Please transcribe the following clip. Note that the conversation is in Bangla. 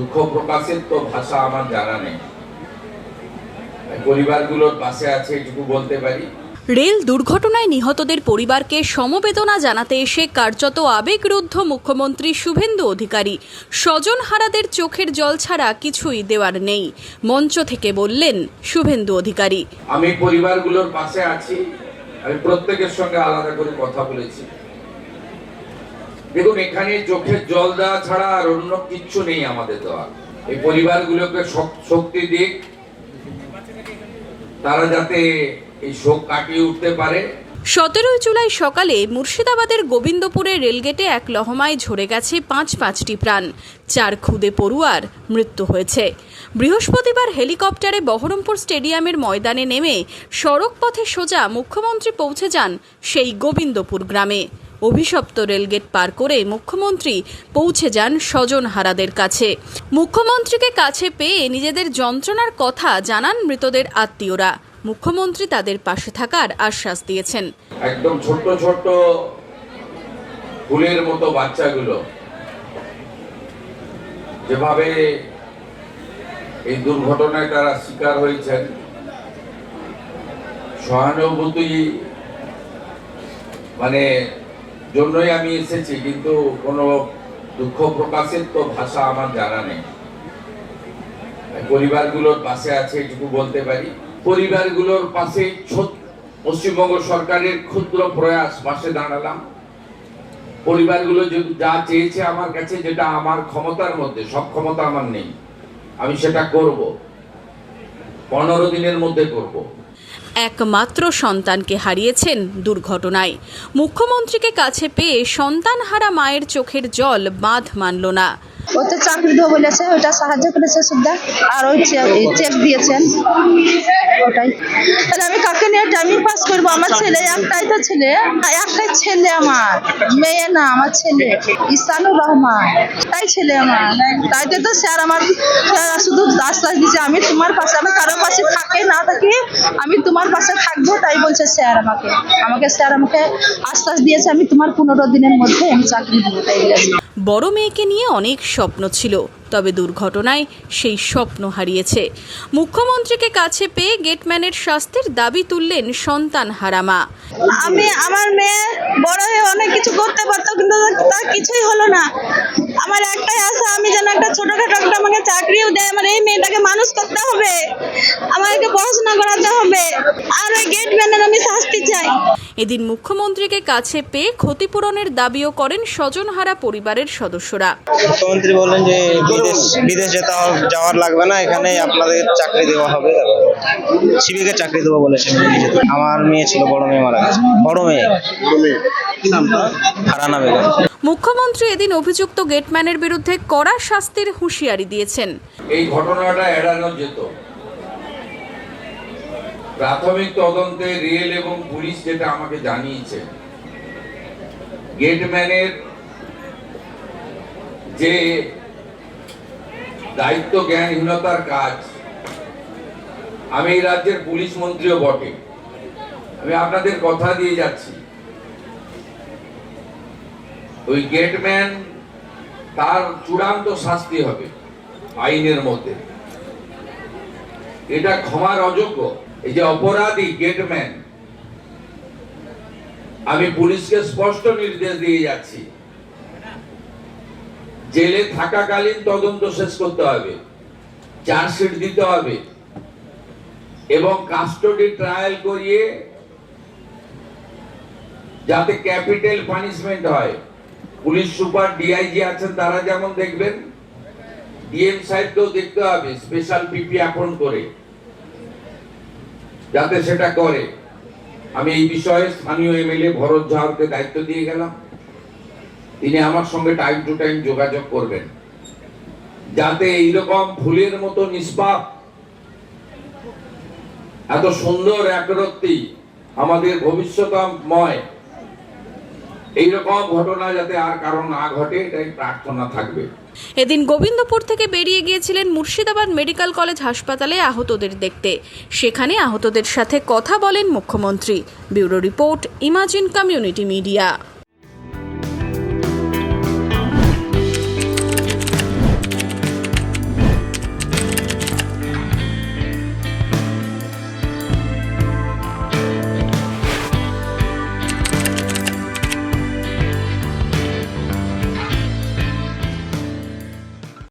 দুঃখ প্রকাশের তো ভাষা আমার জানা নেই। পরিবারগুলোর পাশে আছে এটুকু বলতে পারি। রেল দুর্ঘটনায় নিহতদের পরিবারকে সমবেদনা জানাতে এসে কার্যত আবেগরুদ্ধ মুখ্যমন্ত্রী শুভেন্দু অধিকারী। স্বজনহারাদের চোখের জল ছাড়া কিছুই দেওয়ার নেই, মঞ্চ থেকে বললেন শুভেন্দু অধিকারী। আমি পরিবারগুলোর পাশে আছি, আমি প্রত্যেকের সঙ্গে আলাদা করে কথা বলেছি। দেখুন, এখানে চোখের জল দেওয়া ছাড়া আর অন্য কিচ্ছু নেই আমাদের দেওয়া। এই পরিবারগুলোকে শক্তি দিক, তারা যাতে এই শোক কাটিয়ে উঠতে পারে। 17 জুলাই সকালে মুর্শিদাবাদের গোবিন্দপুরে রেলগেটে এক লহমায় ঝরে গেছে পাঁচটি প্রাণ, 4 খুদে পড়ুয়ার মৃত্যু হয়েছে। বৃহস্পতিবার হেলিকপ্টারে বহরমপুর স্টেডিয়ামের ময়দানে নেমে সড়ক পথে সোজা মুখ্যমন্ত্রী পৌঁছে যান সেই গোবিন্দপুর গ্রামে। অভিশপ্ত রেলগেট পার করে মুখ্যমন্ত্রী পৌঁছে যান স্বজনহারাদের কাছে। মুখ্যমন্ত্রীকে কাছে পেয়ে নিজেদের যন্ত্রণার কথা জানান মৃতদের আত্মীয়রা। মুখ্যমন্ত্রী তাদের পাশে থাকার আশ্বাস দিয়েছেন। একদম ছোট ছোট ফুলের মতো বাচ্চাগুলো যেভাবে এই দুর্ঘটনায় তারা শিকার হয়েছেন, সহানুভূতি জন্যই আমি এসেছি, কিন্তু কোনো দুঃখ প্রকাশের তো ভাষা আমার জানা নেই। পরিবারগুলোর পাশে আছে এটুকু বলতে পারি। পরিবারগুলোর পাশে পশ্চিমবঙ্গ সরকারের ক্ষুদ্র প্রয়াস পাশে দাঁড়ালাম। পরিবারগুলো যা চেয়েছে আমার কাছে, যেটা আমার ক্ষমতার মধ্যে, সব ক্ষমতা আমার নেই, আমি সেটা করব, 15 দিনের মধ্যে করব। একমাত্র সন্তানকে হারিয়েছেন দুর্ঘটনায়। মুখ্যমন্ত্রীকে কাছে পেয়ে সন্তানহারা মায়ের চোখের জল বাঁধ মানল না। ও তো চাকরি দেবো বলেছে, ওটা সাহায্য করেছে সুদ্ধা, আর ওই চেক দিয়েছেন ওটাই। তাহলে আমি কাকে নিয়ে টাইমিং পাস করবো? আমার ছেলে একটাই তো ছেলে, একটাই ছেলে আমার, মেয়ে না, আমার ছেলে ইসানুর রহমান, তাই ছেলে আমার। তাই তো স্যার আমার শুধু আশ্বাস দিচ্ছে, আমি তোমার পাশে, আমি কারোর পাশে থাকি না থাকি, আমি তোমার পাশে থাকবো, তাই বলছে স্যার স্যার আমাকে আশ্বাস দিয়েছে, আমি তোমার 15 দিনের মধ্যে আমি চাকরি দেবো, তাই বলেছে। বড় মেয়েকে নিয়ে অনেক স্বপ্ন ছিল, তবে দুর্ঘটনায় সেই স্বপ্ন হারিয়েছে। মুখ্যমন্ত্রীকে কাছে পেয়ে গেটম্যানের শাস্তির দাবি তুললেন সন্তানহারা মা। আমার মেয়ে বড় হয়ে অনেক কিছু করতে পারতো, কিন্তু তার কিছুই হলো না। আমার একটাই আশা, আমি যেন একটা ছোটখাটো একটা আমাকে চাকরিও দেয়। আমার এই মেয়েটাকে মানুষ করতে হবে, আমাকে পড়াশোনা করাতে হবে, আর ওই গেটম্যানের আমি শাস্তি চাই। এদিন মুখ্যমন্ত্রীকে কাছে পেয়ে ক্ষতিপূরণের দাবিও করেন স্বজনহারা পরিবারের সদস্যরা। মুখ্যমন্ত্রী বললেন যে বিদেশ যাওয়ার লাগবে না, এখানেই আপনাদের চাকরি দেওয়া হবে, সিভিকের চাকরি দেবো বলেছেন। আমার মেয়ে ছিল, বড় মেয়ে মারা গেছে। বড় মেয়ে কি নামটা? ফারহানা বেগম। মুখ্যমন্ত্রী এদিন অভিযুক্ত গেটম্যানের বিরুদ্ধে কড়া শাস্তির হুঁশিয়ারি দিয়েছেন। এই ঘটনাটা এড়ানো যেত। প্রাথমিক তদন্তে রেল এবং পুলিশ যেটা আমাকে জানিয়েছে, গেটম্যানের যে দায়িত্ব জ্ঞানহীনতার কাজ, আমি এই রাজ্যের পুলিশ মন্ত্রীও বটে, আমি আপনাদের কথা দিয়ে যাচ্ছি, ওই গেটম্যান তার চূড়ান্ত শাস্তি হবে আইনের মধ্যে। এটা ক্ষমার অযোগ্য। এই যে অপরাধী গেটম্যান, আমি পুলিশকে স্পষ্ট নির্দেশ দিয়ে যাচ্ছি, জেলে থাকাকালীন তদন্ত শেষ করতে হবে, চার্জশিট দিতে হবে এবং কাস্টডি ট্রায়াল করিয়ে যাতে ক্যাপিটাল পানিশমেন্ট হয়। পুলিশ সুপার, ডিআইজি আছেন, তারা যেমন দেখবেন, ডিএম সাহেবকেও দেখতে হবে, স্পেশাল পিপি অ্যাপয়েন্ট করে যাতে সেটা করে। আমি এই বিষয়ে স্থানীয় এমএলএ ভরত ঝাড়কে দায়িত্ব দিয়ে গেলাম, তিনি আমার সঙ্গে টাইম টু টাইম যোগাযোগ করবেন, যাতে এইরকম ফুলের মতো নিষ্পাপ, এত সুন্দর একরত্তি, আমাদের ভবিষ্যৎময় এইরকম ঘটনা যাতে আর কারণ না ঘটে, এটাই প্রার্থনা থাকবে। এদিন গোবিন্দপুর থেকে বেরিয়ে গিয়েছিলেন মুর্শিদাবাদ মেডিকেল কলেজ হাসপাতালে আহতদের দেখতে। সেখানে আহতদের সাথে কথা বলেন মুখ্যমন্ত্রী। Bureau report, imagine community media.